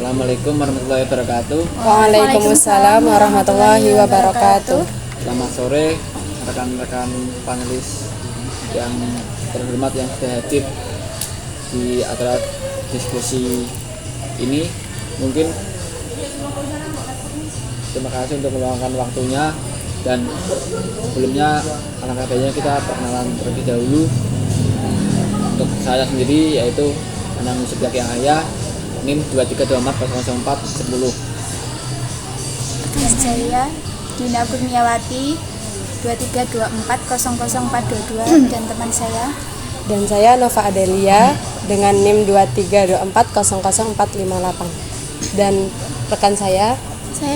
Assalamualaikum warahmatullahi wabarakatuh. Waalaikumsalam warahmatullahi wabarakatuh. Selamat sore rekan-rekan panelis yang terhormat yang sudah hadir di acara diskusi ini. Mungkin terima kasih untuk meluangkan waktunya, dan sebelumnya alangkah baiknya kita perkenalan terlebih dahulu. Untuk saya sendiri yaitu Anang Yusuf yang Ayah, NIM 232400410. Saya Dina Kurniawati 232400422 dan teman saya. Dan saya Nova Adelia dengan NIM 232400458. Dan rekan saya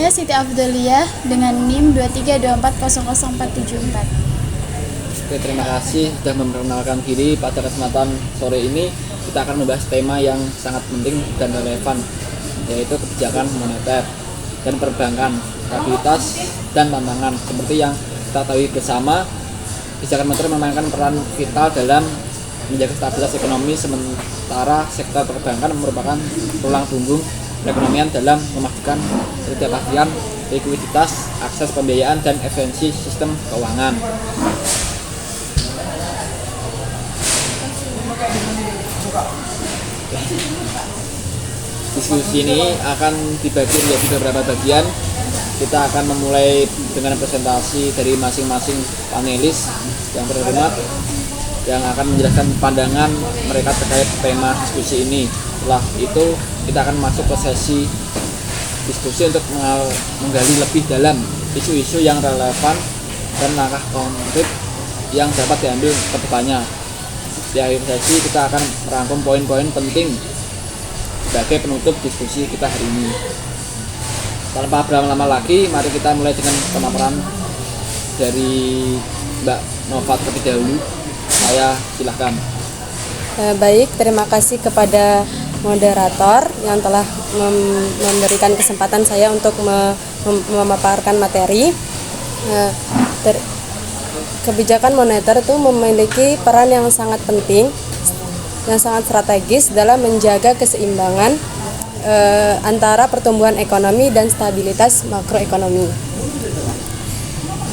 Siti Afdalia dengan NIM 232400474. Oke, terima kasih sudah memperkenalkan diri. Pada kesempatan sore ini kita akan membahas tema yang sangat penting dan relevan, yaitu kebijakan moneter dan perbankan, stabilitas dan tantangan. Seperti yang kita tahu bersama, kebijakan moneter memainkan peran vital dalam menjaga stabilitas ekonomi, sementara sektor perbankan merupakan tulang punggung perekonomian dalam memastikan ketidakpastian likuiditas, akses pembiayaan, dan efisiensi sistem keuangan. Diskusi ini akan dibagi menjadi beberapa bagian. Kita akan memulai dengan presentasi dari masing-masing panelis yang terhormat yang akan menjelaskan pandangan mereka terkait tema diskusi ini. Setelah itu kita akan masuk ke sesi diskusi untuk menggali lebih dalam isu-isu yang relevan dan langkah konkret yang dapat diambil ke depannya. Di akhir sesi kita akan merangkum poin-poin penting sebagai penutup diskusi kita hari ini. Tanpa berlama-lama lagi, mari kita mulai dengan pemaparan dari Mbak Nova terlebih dahulu. Saya silahkan. Baik, terima kasih kepada moderator yang telah memberikan kesempatan saya untuk memaparkan materi. Kebijakan moneter itu memiliki peran yang sangat penting, yang sangat strategis dalam menjaga keseimbangan antara pertumbuhan ekonomi dan stabilitas makroekonomi.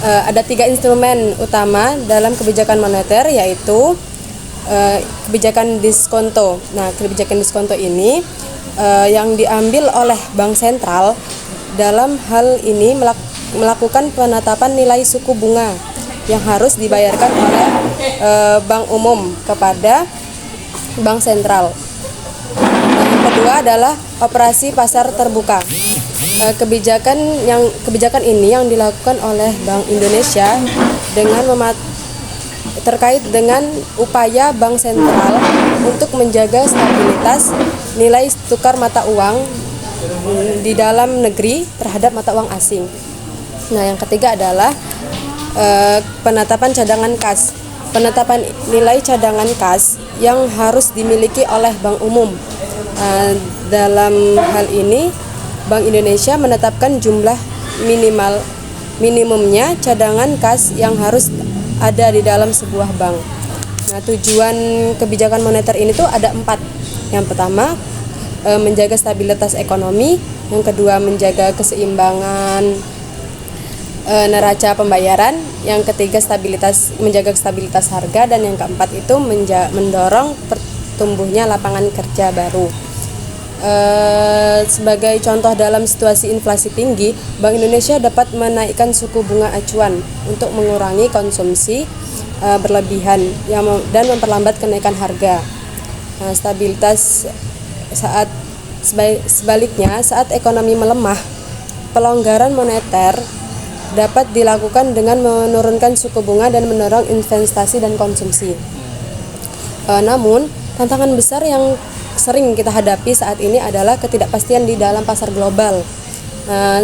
Ada 3 instrumen utama dalam kebijakan moneter, yaitu kebijakan diskonto. Nah, kebijakan diskonto ini yang diambil oleh Bank Sentral dalam hal ini melakukan penetapan nilai suku bunga yang harus dibayarkan oleh Bank Umum kepada Bank Sentral. Yang kedua adalah operasi pasar terbuka. Kebijakan ini yang dilakukan oleh Bank Indonesia terkait dengan upaya Bank Sentral untuk menjaga stabilitas nilai tukar mata uang di dalam negeri terhadap mata uang asing. Nah, yang ketiga adalah penetapan cadangan kas. Penetapan nilai cadangan kas yang harus dimiliki oleh Bank Umum. Dalam hal ini Bank Indonesia menetapkan jumlah minimumnya cadangan kas yang harus ada di dalam sebuah bank. Nah, tujuan kebijakan moneter ini tuh ada 4. Yang pertama, menjaga stabilitas ekonomi. Yang kedua, menjaga keseimbangan neraca pembayaran. Yang ketiga, menjaga stabilitas harga. Dan yang keempat itu mendorong pertumbuhnya lapangan kerja baru. Sebagai contoh dalam situasi inflasi tinggi, Bank Indonesia dapat menaikkan suku bunga acuan untuk mengurangi konsumsi berlebihan dan memperlambat kenaikan harga. Stabilitas sebaliknya, saat ekonomi melemah, pelonggaran moneter dapat dilakukan dengan menurunkan suku bunga dan mendorong investasi dan konsumsi. Namun, tantangan besar yang sering kita hadapi saat ini adalah ketidakpastian di dalam pasar global.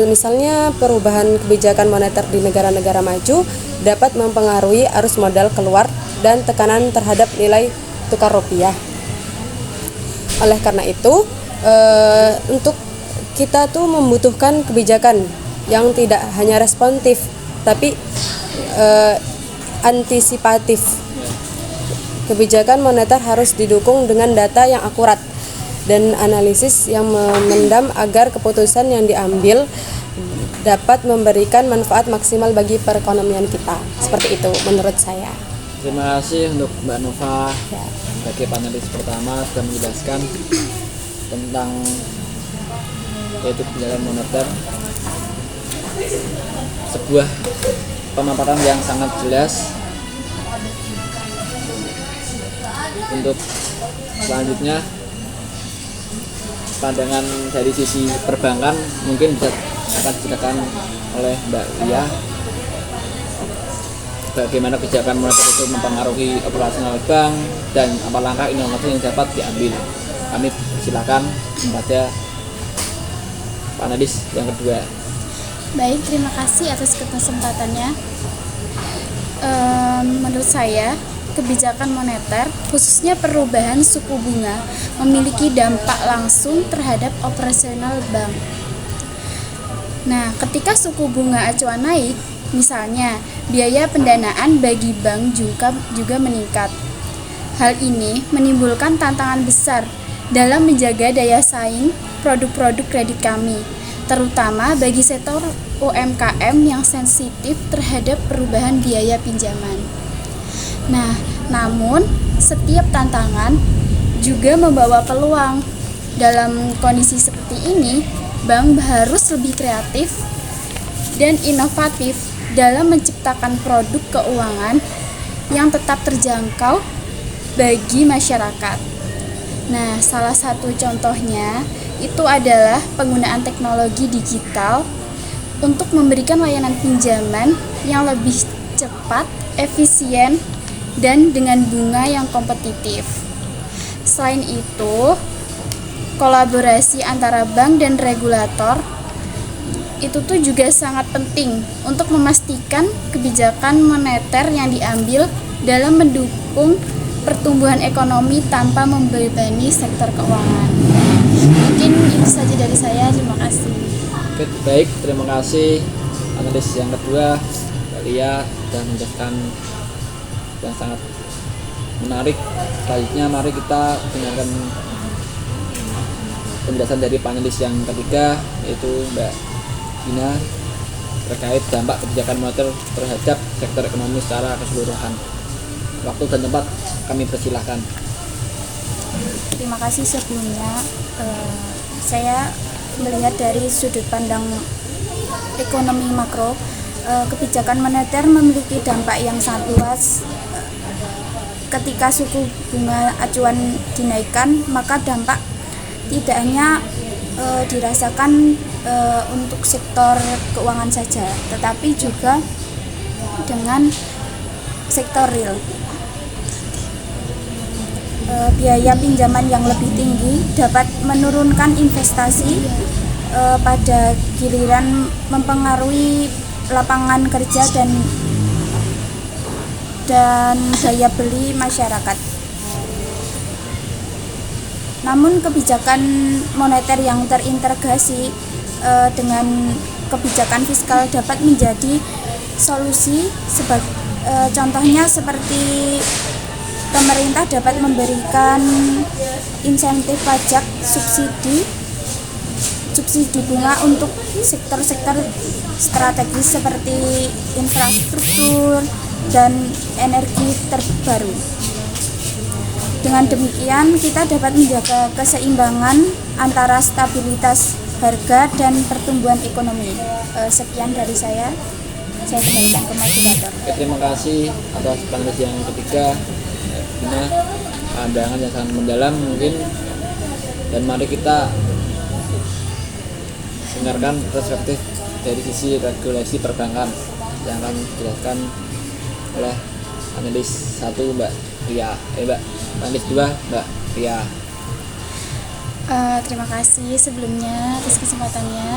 Misalnya perubahan kebijakan moneter di negara-negara maju dapat mempengaruhi arus modal keluar dan tekanan terhadap nilai tukar rupiah. Oleh karena itu, untuk kita tuh membutuhkan kebijakan yang tidak hanya responsif tapi antisipatif. Kebijakan moneter harus didukung dengan data yang akurat dan analisis yang memendam agar keputusan yang diambil dapat memberikan manfaat maksimal bagi perekonomian kita. Seperti itu menurut saya. Terima kasih untuk Mbak Nova Ya. sebagai panelis pertama sudah menjelaskan tentang yaitu kebijakan moneter, sebuah pemaparan yang sangat jelas. Untuk selanjutnya, pandangan dari sisi perbankan mungkin bisa akan dijelaskan oleh Mbak Lia, bagaimana kebijakan moneter itu mempengaruhi operasional bank dan apa langkah inovasi yang dapat diambil. Kami silakan pada panelis yang kedua. Baik, terima kasih atas kesempatannya. Menurut saya, kebijakan moneter, khususnya perubahan suku bunga, memiliki dampak langsung terhadap operasional bank. Nah, ketika suku bunga acuan naik, misalnya biaya pendanaan bagi bank juga meningkat. Hal ini menimbulkan tantangan besar dalam menjaga daya saing produk-produk kredit kami, terutama bagi sektor UMKM yang sensitif terhadap perubahan biaya pinjaman. Nah, namun setiap tantangan juga membawa peluang. Dalam kondisi seperti ini, bank harus lebih kreatif dan inovatif dalam menciptakan produk keuangan yang tetap terjangkau bagi masyarakat. Nah, salah satu contohnya itu adalah penggunaan teknologi digital untuk memberikan layanan pinjaman yang lebih cepat, efisien, dan dengan bunga yang kompetitif. Selain itu, kolaborasi antara bank dan regulator itu tuh juga sangat penting untuk memastikan kebijakan moneter yang diambil dalam mendukung pertumbuhan ekonomi tanpa membebani sektor keuangan. Mungkin itu saja dari saya. Terima kasih. Oke, baik, terima kasih analis yang kedua Mbak Lia sudah menjelaskan yang sangat menarik. Selanjutnya mari kita dengarkan penjelasan dari panelis yang ketiga, yaitu Mbak Dina, terkait dampak kebijakan moneter terhadap sektor ekonomi secara keseluruhan. Waktu dan tempat kami persilahkan. Terima kasih sebelumnya. Saya melihat dari sudut pandang ekonomi makro, kebijakan moneter memiliki dampak yang sangat luas. Ketika suku bunga acuan dinaikkan, maka dampak tidak hanya dirasakan untuk sektor keuangan saja, tetapi juga dengan sektor real. Biaya pinjaman yang lebih tinggi dapat menurunkan investasi, pada giliran mempengaruhi lapangan kerja dan daya beli masyarakat. Namun kebijakan moneter yang terintegrasi dengan kebijakan fiskal dapat menjadi solusi. Contohnya seperti pemerintah dapat memberikan insentif pajak, subsidi bunga untuk sektor-sektor strategis seperti infrastruktur dan energi terbaru. Dengan demikian, kita dapat menjaga keseimbangan antara stabilitas harga dan pertumbuhan ekonomi. Sekian dari saya kembalikan ke moderator. Oke, terima kasih atas panelis yang ketiga. Dina, pandangan yang sangat mendalam mungkin, dan mari kita dengarkan perspektif dari sisi regulasi perbankan yang akan dijelaskan oleh panelis satu Mbak Ria, panelis dua Mbak Ria. Terima kasih sebelumnya atas kesempatannya.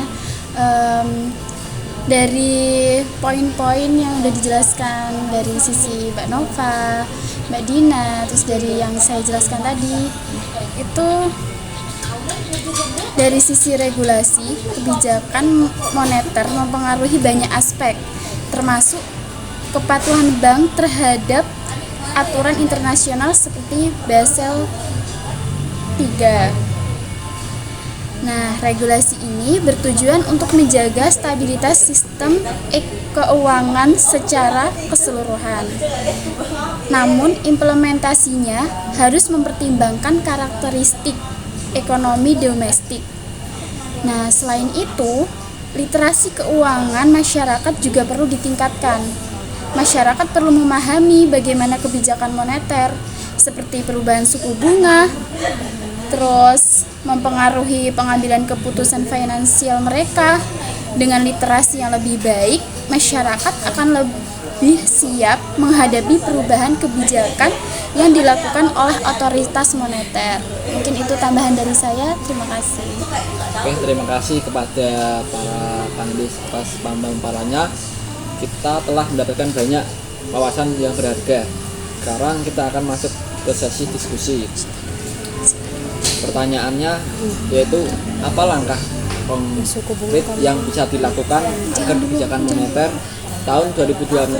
Dari poin-poin yang sudah dijelaskan dari sisi Mbak Nova, Mbak Dina, terus dari yang saya jelaskan tadi, itu dari sisi regulasi, kebijakan moneter mempengaruhi banyak aspek, termasuk kepatuhan bank terhadap aturan internasional seperti Basel III. Nah, regulasi ini bertujuan untuk menjaga stabilitas sistem keuangan secara keseluruhan. Namun, implementasinya harus mempertimbangkan karakteristik ekonomi domestik. Nah, selain itu, literasi keuangan masyarakat juga perlu ditingkatkan. Masyarakat perlu memahami bagaimana kebijakan moneter, seperti perubahan suku bunga, terus mempengaruhi pengambilan keputusan finansial mereka. Dengan literasi yang lebih baik, masyarakat akan lebih siap menghadapi perubahan kebijakan yang dilakukan oleh otoritas moneter. Mungkin itu tambahan dari saya. Terima kasih. Oke, terima kasih kepada para panelis atas pemaparannya. Kita telah mendapatkan banyak wawasan yang berharga. Sekarang kita akan masuk ke sesi diskusi. Pertanyaannya yaitu, apa langkah konkret yang bisa dilakukan agar kebijakan moneter tahun 2024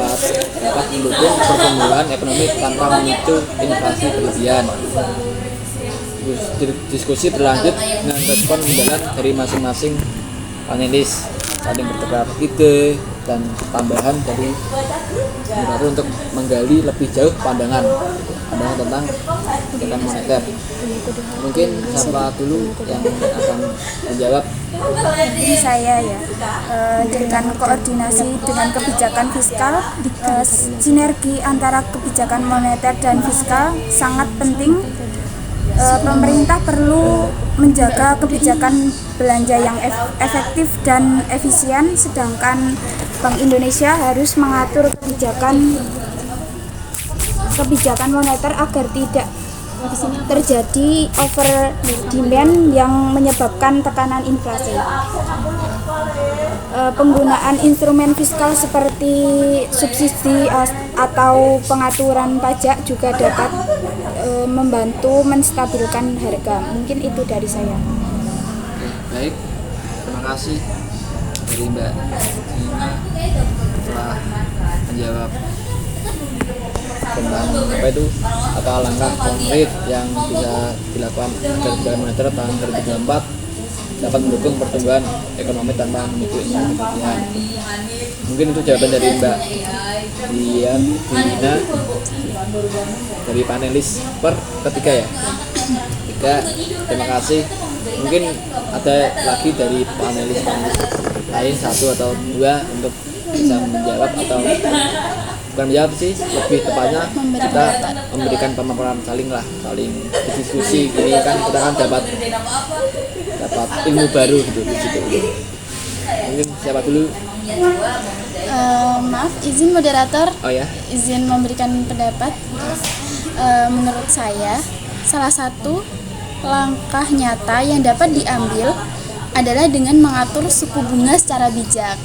dapat mendukung pertumbuhan ekonomi tanpa memicu inflasi berlebihan. Diskusi berlanjut dengan respon mendalam dari masing-masing panelis, saling bertukar ide dan tambahan dari moderator untuk menggali lebih jauh pandangan tentang kebijakan moneter. Mungkin siapa dulu yang akan menjawab? Ini saya ya, dengan koordinasi dengan kebijakan fiskal, sinergi antara kebijakan moneter dan fiskal sangat penting. Pemerintah perlu menjaga kebijakan belanja yang efektif dan efisien, sedangkan Bank Indonesia harus mengatur kebijakan moneter agar tidak terjadi over demand yang menyebabkan tekanan inflasi. Penggunaan instrumen fiskal seperti subsidi atau pengaturan pajak juga dapat membantu menstabilkan harga. Mungkin itu dari saya. Baik, terima kasih dari Mbak Nina telah menjawab tentang apa langkah konkret yang bisa dilakukan agar kebijakan moneter tahun 2024 dapat mendukung pertumbuhan ekonomi tanpa memicu inflasi berlebihan. Mungkin itu jawaban dari Mbak Nina dari panelis ketiga ya. Terima kasih. Mungkin ada lagi dari panelis lain satu atau dua untuk bisa menjawab, atau bukan menjawab sih, lebih tepatnya kita memberikan pemaparan saling diskusi gini kan, kita kan dapat ilmu baru gitu di situ. Mungkin siapa dulu? Maaf, izin moderator. Oh ya. Izin memberikan pendapat. Menurut saya, salah satu langkah nyata yang dapat diambil adalah dengan mengatur suku bunga secara bijak.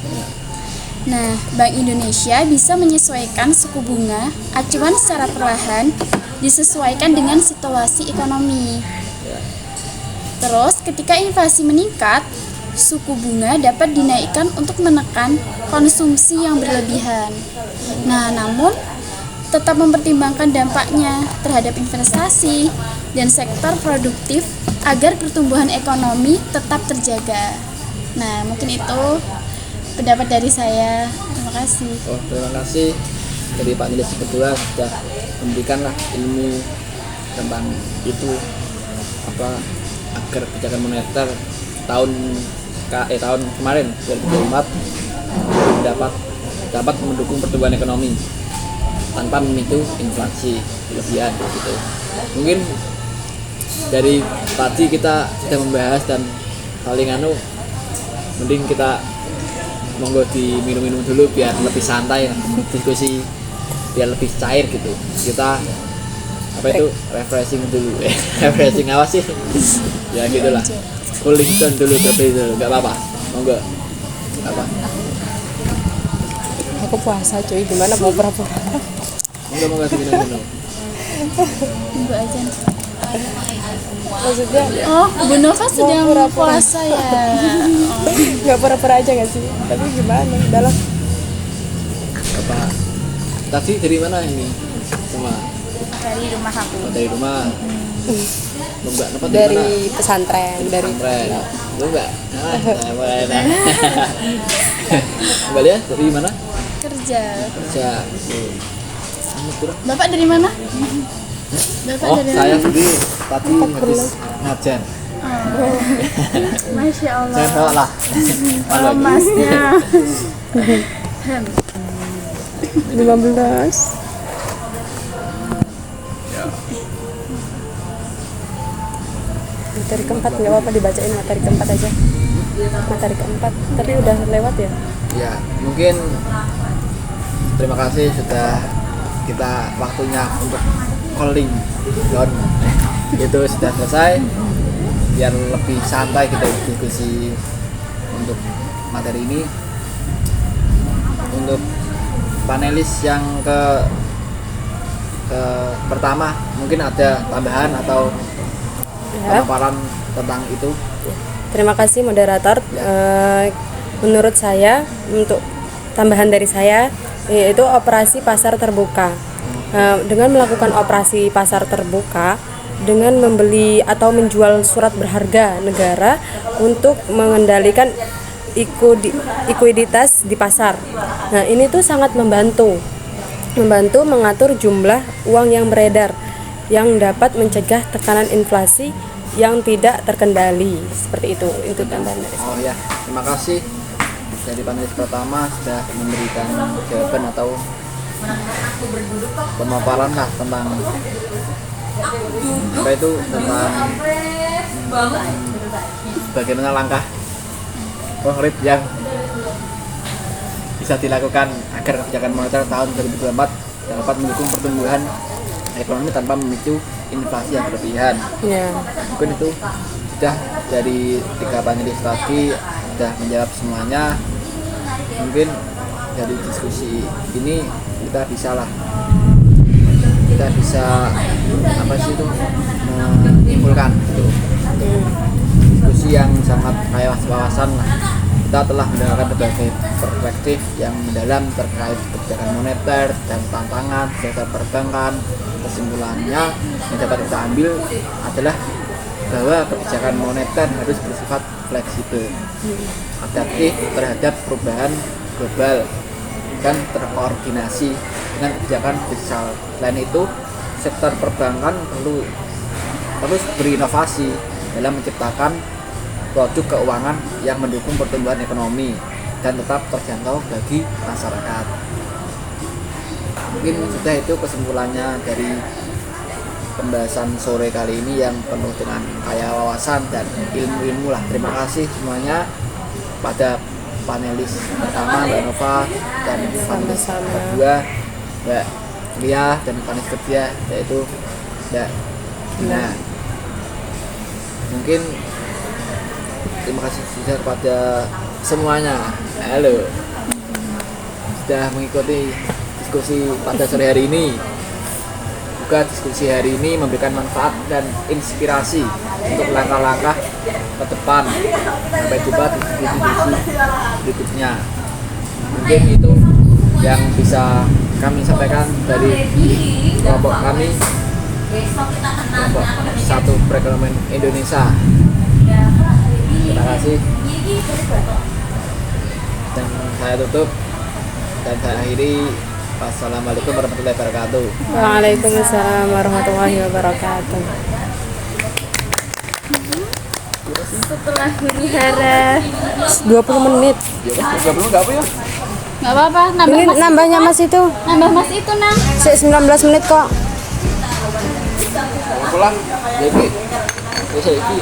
Nah, Bank Indonesia bisa menyesuaikan suku bunga acuan secara perlahan, disesuaikan dengan situasi ekonomi. Terus, ketika inflasi meningkat, suku bunga dapat dinaikkan untuk menekan konsumsi yang berlebihan. Nah, namun tetap mempertimbangkan dampaknya terhadap investasi dan sektor produktif agar pertumbuhan ekonomi tetap terjaga. Nah, mungkin itu pendapat dari saya. Terima kasih. Terima kasih dari Pak Nilis kedua sudah memberikanlah ilmu tentang itu, agar kebijakan moneter tahun kemarin 2024 dapat mendukung pertumbuhan ekonomi tanpa memicu inflasi berlebihan gitu. Mungkin dari tadi kita sudah membahas dan saling mending kita monggo diminum-minum dulu biar lebih santai diskusi, biar lebih cair gitu. Kita refreshing dulu. Refreshing apa sih? Ya gitulah. Cooling down dulu tapi itu enggak apa-apa. Monggo. Apa? Aku puasa cuy, gimana mau pura-pura? Monggo diminum-minum. Ibu aja. Maksudnya Bu Nova sedang puasa ya. nggak pura-pura aja nggak sih? Tapi gimana? Dalam Apa? Tadi dari mana ini? Sama Dari rumah aku. dari rumah. Lomba apa Dari pesantren, dari Lomba. Nah, boleh nah. Kembali ya, dari mana? Kerja. Kerja. Bapak dari mana? Bapak Oh, dari saya mana? sendiri tadi habis ngajar. Masya Allah. Saya salah lah. Malu lagi. Masnya. 15. Materi keempat nggak apa-apa dibacain materi keempat aja. Materi keempat, tapi udah lewat ya. Ya, mungkin terima kasih sudah kita waktunya untuk calling down. Itu sudah selesai. Biar lebih santai kita diskusi untuk materi ini. Untuk panelis yang ke pertama mungkin ada tambahan atau pemaparan tentang itu. Terima kasih moderator. Menurut saya, untuk tambahan dari saya, yaitu operasi pasar terbuka. Dengan melakukan operasi pasar terbuka, dengan membeli atau menjual surat berharga negara untuk mengendalikan likuiditas di pasar. Nah, ini tuh sangat membantu mengatur jumlah uang yang beredar, yang dapat mencegah tekanan inflasi yang tidak terkendali. Seperti itu tambahan dari saya. Oh ya, terima kasih dari panelis pertama sudah memberikan jawaban atau pemaparan lah tentang apa itu, tentang bagaimana langkah konkret yang bisa dilakukan agar kebijakan moneter tahun 2024 dapat mendukung pertumbuhan ekonomi tanpa memicu inflasi yang berlebihan. Ya. Mungkin itu sudah dari 3 panelis tadi sudah menjawab semuanya. Mungkin dari diskusi ini kita bisa apa sih itu, menyimpulkan gitu. Diskusi yang sangat kaya wawasan lah. Kita telah mendengarkan berbagai perspektif yang mendalam terkait kebijakan moneter dan tantangan sektor perbankan. Kesimpulannya yang dapat kita ambil adalah bahwa kebijakan moneter harus bersifat fleksibel, adaptif terhadap perubahan global, dan terkoordinasi dengan kebijakan fiskal. Selain itu, sektor perbankan perlu terus berinovasi dalam menciptakan produk keuangan yang mendukung pertumbuhan ekonomi dan tetap terjangkau bagi masyarakat. Mungkin sudah itu kesimpulannya dari pembahasan sore kali ini yang penuh dengan kaya wawasan dan ilmu-ilmu lah. Terima kasih semuanya pada panelis pertama Mbak Nova dan panelis kedua Mbak Lia dan panelis ketiga yaitu Mbak Dina. Mungkin terima kasih juga kepada semuanya. Halo, sudah mengikuti diskusi pada sore hari ini. Semoga diskusi hari ini memberikan manfaat dan inspirasi untuk langkah-langkah ke depan. Sampai jumpa di diskusi berikutnya. Mungkin itu yang bisa kami sampaikan dari kelompok kami, kelompok Satu Perekonomian Indonesia. Terima kasih. Dan saya tutup dan saya akhiri. Wassalamualaikum warahmatullahi wabarakatuh. Waalaikumsalam warahmatullahi wabarakatuh. Setelah huru hara 20 menit. Ya, 20 enggak apa ya? nggak apa-apa, Ini nambahnya Mas itu. nambah mas itu nang. 19 menit kok. Pulang. Jadi, saya iki